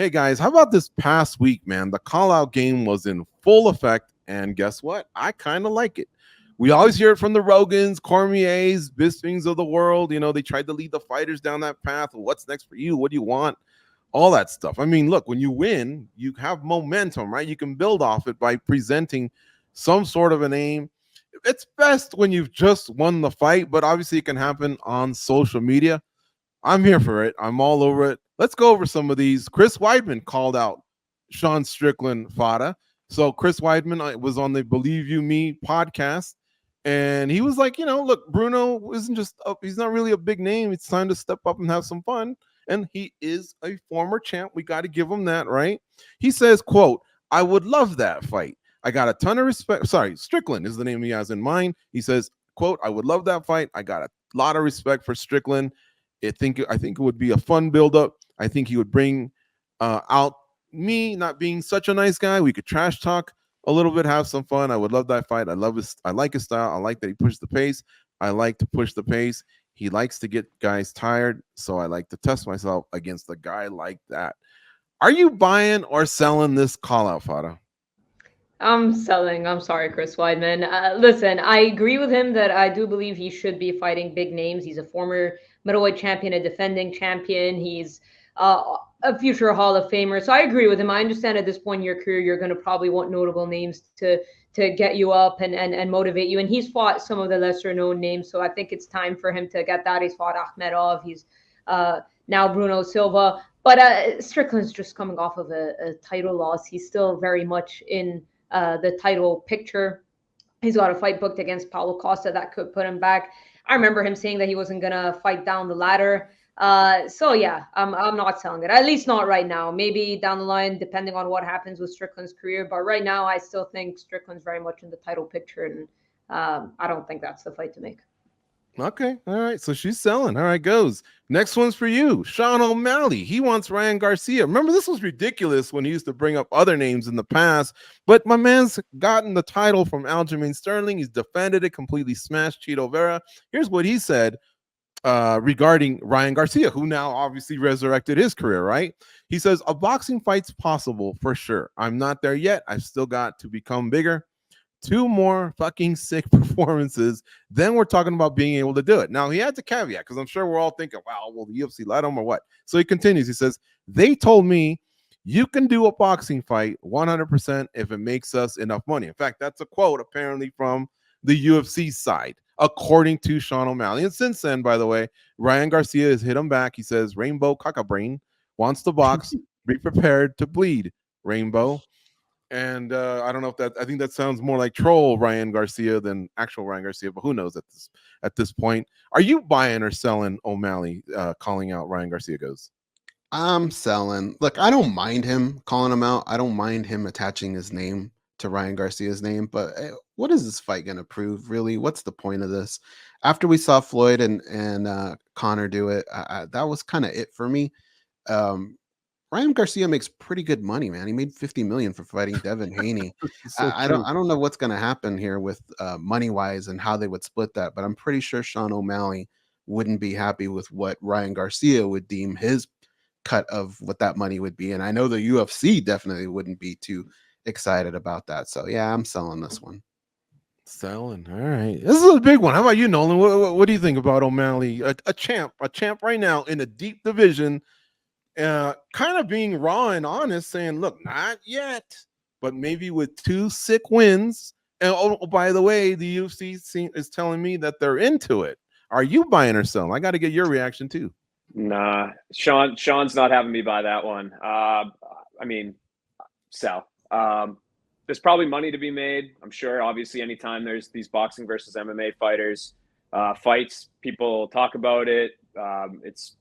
Hey guys, how about this past week, man? The call out game was in full effect, and guess what? I kind of like it. We always hear it from the Rogans, Cormiers, Bispings of the world. You know, they tried to lead the fighters down that path. What's next for you? What do you want? All that stuff. I mean, look, when you win, you have momentum, right? You can build off it by presenting some sort of a name. It's best when you've just won the fight, but obviously it can happen on social media. I'm here for it. I'm all over it. Let's go over some of these. Chris Weidman called out Sean Strickland Fada. So Chris Weidman was on the Believe You Me podcast, and he was like, look, Bruno isn't just he's not really a big name. It's time to step up and have some fun. And he is a former champ. We got to give him that, right? He says, quote, I would love that fight. I got a ton of respect. Sorry, Strickland is the name he has in mind. He says, quote, I would love that fight. I got a lot of respect for Strickland. I think it would be a fun buildup. I think he would bring out me not being such a nice guy. We could trash talk a little bit, have some fun. I would love that fight. I like his style. I like that he pushed the pace. I like to push the pace. He likes to get guys tired, so I like to test myself against a guy like that. Are you buying or selling this call out, Fada? I'm selling. I'm sorry, Chris Weidman. Listen, I agree with him that I do believe he should be fighting big names. He's a former middleweight champion, a defending champion. He's a future Hall of Famer. So I agree with him. I understand at this point in your career, you're going to probably want notable names to get you up and motivate you. And he's fought some of the lesser known names. So I think it's time for him to get that. He's fought Akhmedov. He's now Bruno Silva. But Strickland's just coming off of a title loss. He's still very much in the title picture. He's got a fight booked against Paulo Costa that could put him back. I remember him saying that he wasn't gonna fight down the ladder. So yeah, I'm not selling it. At least not right now. Maybe down the line, depending on what happens with Strickland's career. But right now, I still think Strickland's very much in the title picture, and I don't think that's the fight to make. Okay. All right. So she's selling. All right, goes. Next one's for you. Sean O'Malley. He wants Ryan Garcia. Remember, this was ridiculous when he used to bring up other names in the past, but my man's gotten the title from Aljamain Sterling. He's defended it, completely smashed Chito Vera. Here's what he said regarding Ryan Garcia, who now obviously resurrected his career, right? He says, a boxing fight's possible for sure. I'm not there yet. I've still got to become bigger. 2 more fucking sick performances, then we're talking about being able to do it. Now, he had to caveat because I'm sure we're all thinking, wow, will the UFC let him or what? So he continues. He says, they told me you can do a boxing fight 100% if it makes us enough money. In fact, that's a quote apparently from the UFC side, according to Sean O'Malley. And since then, by the way, Ryan Garcia has hit him back. He says, Rainbow Cacabrain wants to box. Be prepared to bleed, Rainbow. And I don't know if that. I think that sounds more like troll Ryan Garcia than actual Ryan Garcia. But who knows at this point? Are you buying or selling O'Malley calling out Ryan Garcia goes? I'm selling. Look, I don't mind him calling him out. I don't mind him attaching his name to Ryan Garcia's name. But what is this fight going to prove? Really, what's the point of this? After we saw Floyd and Conor do it, that was kind of it for me. Um, Ryan Garcia makes pretty good money, man. He made 50 million for fighting Devin Haney. So I don't know what's going to happen here with money wise and how they would split that, but I'm pretty sure Sean O'Malley wouldn't be happy with what Ryan Garcia would deem his cut of what that money would be. And I know the UFC definitely wouldn't be too excited about that. So yeah, I'm selling this one. Selling. All right. This is a big one. How about you, Nolan? What do you think about O'Malley? A champ right now in a deep division, kind of being raw and honest, saying, look, not yet, but maybe with 2 sick wins. And by the way, the UFC is telling me that they're into it. Are you buying or selling? I got to get your reaction too. Nah, Sean's not having me buy that one. I mean, sell. There's probably money to be made. I'm sure. Obviously, anytime there's these boxing versus MMA fighters fights, people talk about it. It's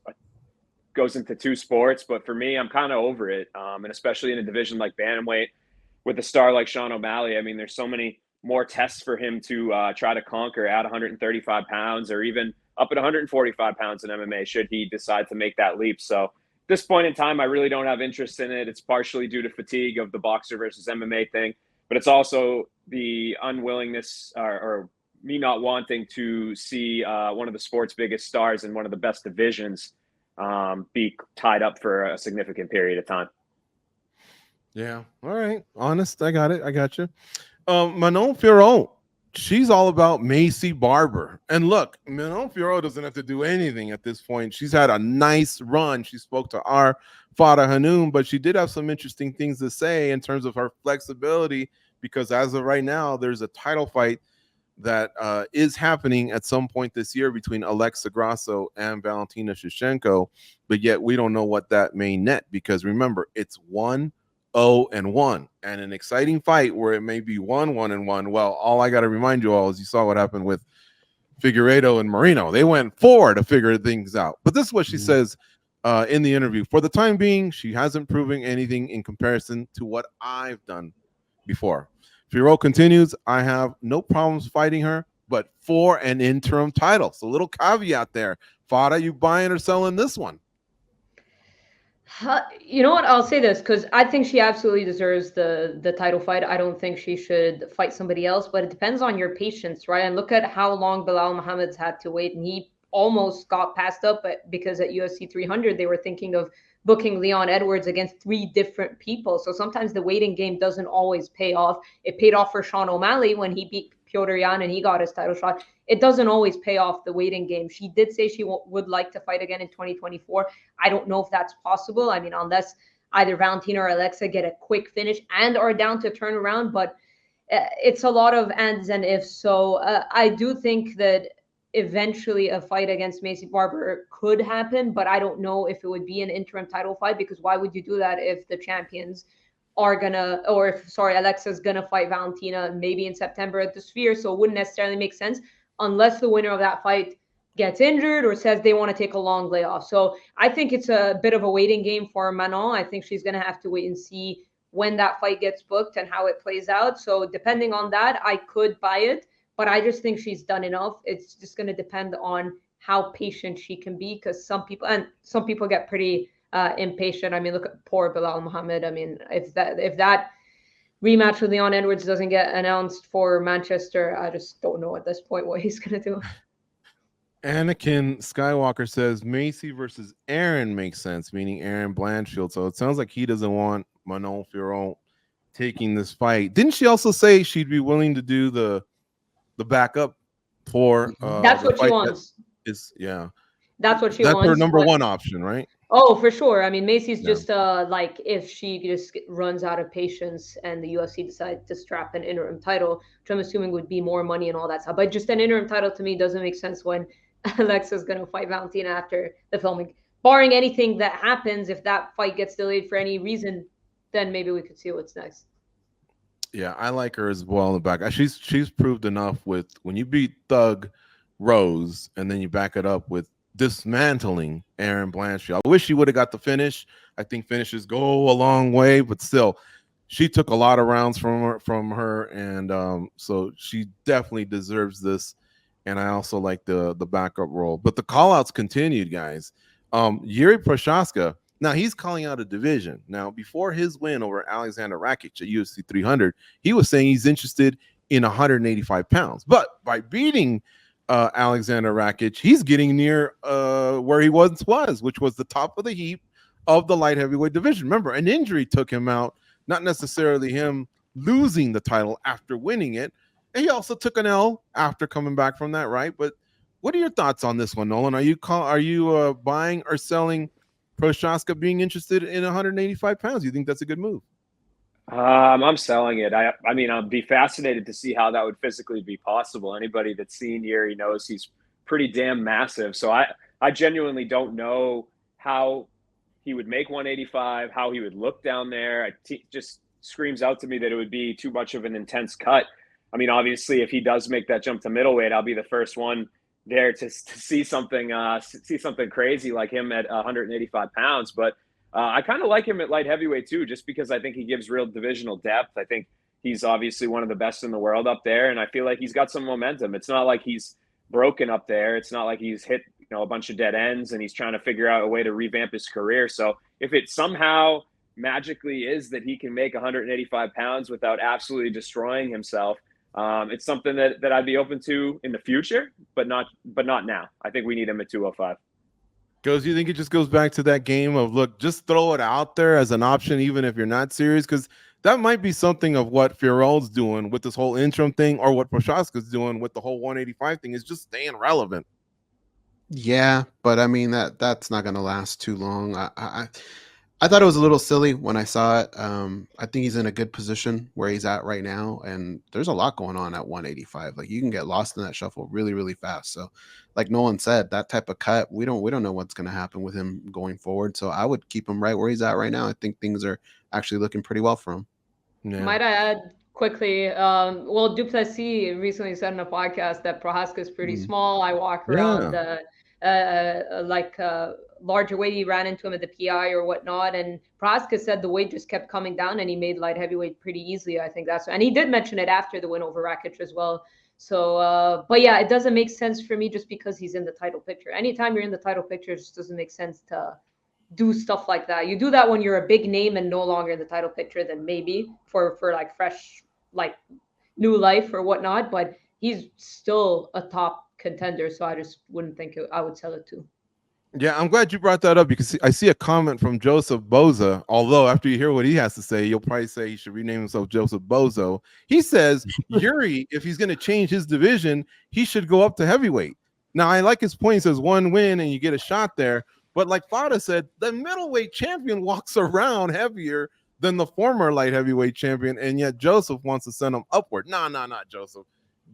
goes into 2 sports, but for me, I'm kind of over it. And especially in a division like bantamweight with a star like Sean O'Malley, I mean, there's so many more tests for him to try to conquer at 135 pounds or even up at 145 pounds in MMA should he decide to make that leap. So at this point in time, I really don't have interest in it. It's partially due to fatigue of the boxer versus MMA thing, but it's also the unwillingness or me not wanting to see one of the sport's biggest stars in one of the best divisions be tied up for a significant period of time. Yeah. All right. Honest. I got it. I got you. Manon Fiorot. She's all about Macy Barber. And look, Manon Fiorot doesn't have to do anything at this point. She's had a nice run. She spoke to our Fada Hanoum, but she did have some interesting things to say in terms of her flexibility, because as of right now, there's a title fight that is happening at some point this year between Alexa Grasso and Valentina Shevchenko, but yet we don't know what that may net, because remember, it's 1-0-1, and an exciting fight where it may be 1-1-1. Well, all I got to remind you all is you saw what happened with Figueiredo and Marino. They went 4 to figure things out. But this is what she says in the interview. For the time being, she hasn't proven anything in comparison to what I've done before. Firo continues, I have no problems fighting her, but for an interim title. So, little caveat there. Fada, you buying or selling this one? You know what? I'll say this because I think she absolutely deserves the title fight. I don't think she should fight somebody else, but it depends on your patience, right? And look at how long Bilal Muhammad's had to wait, and he almost got passed up because at UFC 300 they were thinking of booking Leon Edwards against 3 different people. So sometimes the waiting game doesn't always pay off. It paid off for Sean O'Malley when he beat Piotr Jan and he got his title shot. It doesn't always pay off the waiting game. She did say she would like to fight again in 2024. I don't know if that's possible. I mean, unless either Valentina or Alexa get a quick finish and are down to turn around, but it's a lot of ands and ifs. So I do think that eventually a fight against Macy Barber could happen, but I don't know if it would be an interim title fight, because why would you do that if the champions are gonna, or if, sorry, Alexa's gonna fight Valentina maybe in September at the Sphere? So it wouldn't necessarily make sense unless the winner of that fight gets injured or says they want to take a long layoff. So I think it's a bit of a waiting game for Manon. I think she's going to have to wait and see when that fight gets booked and how it plays out. So depending on that, I could buy it, but I just think she's done enough. It's just going to depend on how patient she can be, because some people get pretty impatient. I mean, look at poor Bilal Muhammad. I mean, if that rematch with Leon Edwards doesn't get announced for Manchester, I just don't know at this point what he's going to do. Anakin Skywalker says Macy versus Aaron makes sense, meaning Aaron Blanchfield. So it sounds like he doesn't want Manon Fiorot taking this fight. Didn't she also say she'd be willing to do the backup for That's what she wants. That's what she that's wants. her number one option, right? Oh, for sure. I mean, Macy's just like, if she just runs out of patience and the UFC decides to strap an interim title, which I'm assuming would be more money and all that stuff. But just an interim title to me doesn't make sense when Alexa's going to fight Valentina after the filming. Barring anything that happens, if that fight gets delayed for any reason, then maybe we could see what's next. Yeah, I like her as well in the back. She's proved enough with when you beat Thug Rose and then you back it up with dismantling Aaron Blanchfield. I wish she would have got the finish. I think finishes go a long way, but still, she took a lot of rounds from her, and so she definitely deserves this. And I also like the backup role. But the call-outs continued, guys. Yuri Prochaska, now he's calling out a division. Now, before his win over Alexander Rakic at UFC 300, he was saying he's interested in 185 pounds. But by beating Alexander Rakic, he's getting near where he once was, which was the top of the heap of the light heavyweight division. Remember, an injury took him out, not necessarily him losing the title after winning it. And he also took an L after coming back from that, right? But what are your thoughts on this one, Nolan? Are you buying or selling Prochaska being interested in 185 pounds? You think that's a good move? I'm selling it. I mean, I'd be fascinated to see how that would physically be possible. Anybody that's seen Yuri knows he's pretty damn massive. So I genuinely don't know how he would make 185, how he would look down there. It just screams out to me that it would be too much of an intense cut. I mean, obviously, if he does make that jump to middleweight, I'll be the first one there to see something crazy like him at 185 pounds. But I kind of like him at light heavyweight too, just because I think he gives real divisional depth. I think he's obviously one of the best in the world up there, and I feel like he's got some momentum. It's not like he's broken up there. It's not like he's hit a bunch of dead ends and he's trying to figure out a way to revamp his career. So if it somehow magically is that he can make 185 pounds without absolutely destroying himself, it's something that I'd be open to in the future, but not now. I think we need him at 205. Goes, you think it just goes back to that game of, look, just throw it out there as an option, even if you're not serious? Because that might be something of what Fiorel's doing with this whole interim thing, or what Prochaska's doing with the whole 185 thing, is just staying relevant. Yeah, but I mean that's not gonna last too long. I thought it was a little silly when I saw it. I think he's in a good position where he's at right now, and there's a lot going on at 185. Like you can get lost in that shuffle really, really fast. So, like Nolan said, that type of cut, we don't know what's gonna happen with him going forward. So I would keep him right where he's at right now. I think things are actually looking pretty well for him. Yeah. Might I add quickly? Well, Duplessis recently said in a podcast that Prohaska is pretty Mm. small. I walk around Yeah. like larger weight. He ran into him at the PI or whatnot, and Prohaska said the weight just kept coming down, and he made light heavyweight pretty easily. I think that's, and he did mention it after the win over Rakic as well. So, but yeah, it doesn't make sense for me just because he's in the title picture. Anytime you're in the title picture, it just doesn't make sense to do stuff like that. You do that when you're a big name and no longer in the title picture, then maybe for like fresh, like new life or whatnot. But he's still a top contender, so I just wouldn't think I would sell it to. Yeah, I'm glad you brought that up, because I see a comment from Joseph Boza. Although after you hear what he has to say, you'll probably say he should rename himself Joseph Bozo. He says Yuri, if he's going to change his division, he should go up to heavyweight. Now, I like his point. He says one win and you get a shot there. But like Fada said, the middleweight champion walks around heavier than the former light heavyweight champion, and yet Joseph wants to send him upward. No, not Joseph.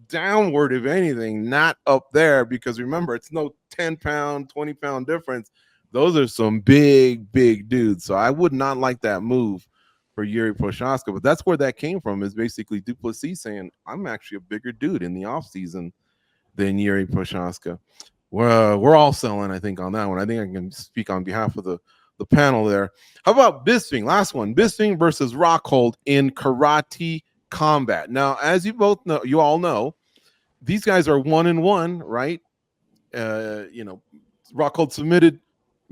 Downward, if anything, not up there, because remember, it's no 10-pound, 20-pound difference. Those are some big dudes. So I would not like that move for Yuri Prochaska, but that's where that came from, is basically Duplessis saying, I'm actually a bigger dude in the offseason than Yuri Prochaska. We're all selling, I think, on that one. I think I can speak on behalf of the panel there. How about Bisping? Last one, Bisping versus Rockhold in karate combat. Now, as you both know, you all know, these guys are 1-1, right? Rockhold submitted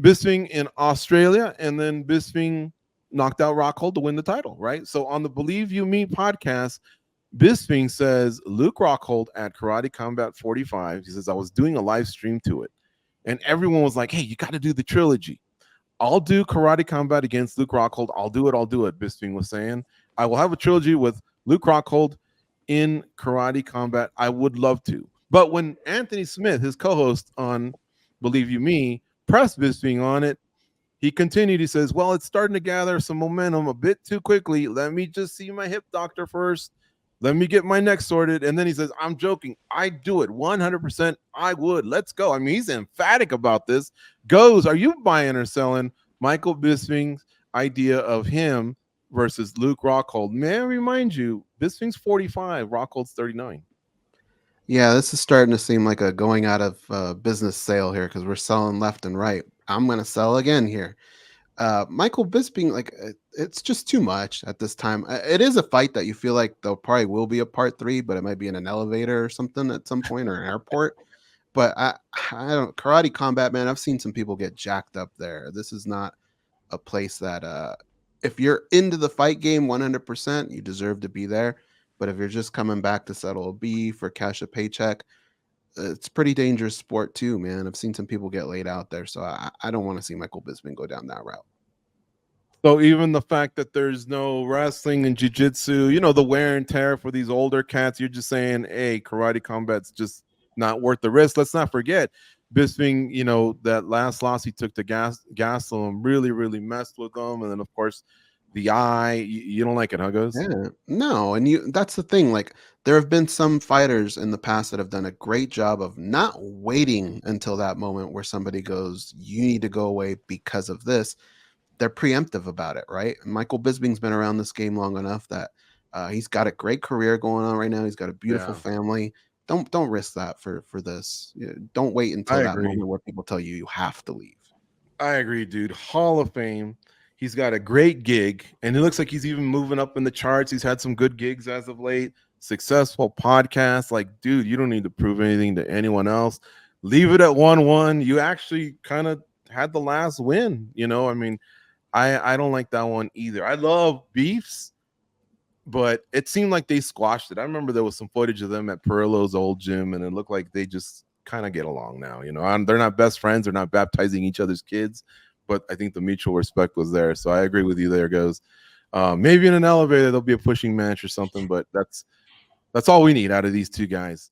Bisping in Australia, and then Bisping knocked out Rockhold to win the title, right? So on the Believe You Me podcast, Bisping says Luke Rockhold at Karate Combat 45. He says, I was doing a live stream to it, and everyone was like, hey, you got to do the trilogy. I'll do Karate Combat against Luke Rockhold. I'll do it, Bisping was saying. I will have a trilogy with Luke Rockhold in Karate Combat. I would love to. But when Anthony Smith, his co-host on Believe You Me, pressed Bisping on it, he continued. He says, well, it's starting to gather some momentum a bit too quickly. Let me just see my hip doctor first. Let me get my neck sorted. And then he says, I'm joking. I do it 100%. I would. Let's go. I mean, he's emphatic about this. Goes, are you buying or selling Michael Bisping's idea of him versus Luke Rockhold? May I remind you, Bisping's 45, Rockhold's 39. Yeah, this is starting to seem like a going out of business sale here because we're selling left and right. I'm gonna sell again here. Michael Bisping, like it's just too much at this time. It is a fight that you feel like there probably will be a part 3, but it might be in an elevator or something at some point or an airport. But I don't Karate Combat, man. I've seen some people get jacked up there. This is not a place that if you're into the fight game 100%, you deserve to be there. But if you're just coming back to settle a beef or cash a paycheck, it's pretty dangerous sport too, man. I've seen some people get laid out there, so I don't want to see Michael Bisping go down that route. So even the fact that there's no wrestling and jiu-jitsu, the wear and tear for these older cats, you're just saying, hey, Karate Combat's just not worth the risk. Let's not forget Bisping, that last loss he took to Gastelum really messed with them. And then, of course, the eye. You don't like it, huh, Goes? Yeah, no, and that's the thing. Like, there have been some fighters in the past that have done a great job of not waiting until that moment where somebody goes, you need to go away because of this. They're preemptive about it, right? And Michael Bisping's been around this game long enough that he's got a great career going on right now. He's got a beautiful family. Don't risk that for this. Don't wait until that moment where people tell you have to leave. I agree, dude. Hall of Fame. He's got a great gig, and it looks like he's even moving up in the charts. He's had some good gigs as of late. Successful podcast. Like, dude, you don't need to prove anything to anyone else. Leave it at 1-1. You actually kind of had the last win. I mean, I don't like that one either. I love beefs, but it seemed like they squashed it. I remember there was some footage of them at Perillo's old gym, and it looked like they just kind of get along now. You know, and they're not best friends, they're not baptizing each other's kids, but I think the mutual respect was there. So I agree with you. There goes. Maybe in an elevator there'll be a pushing match or something, but that's all we need out of these two guys.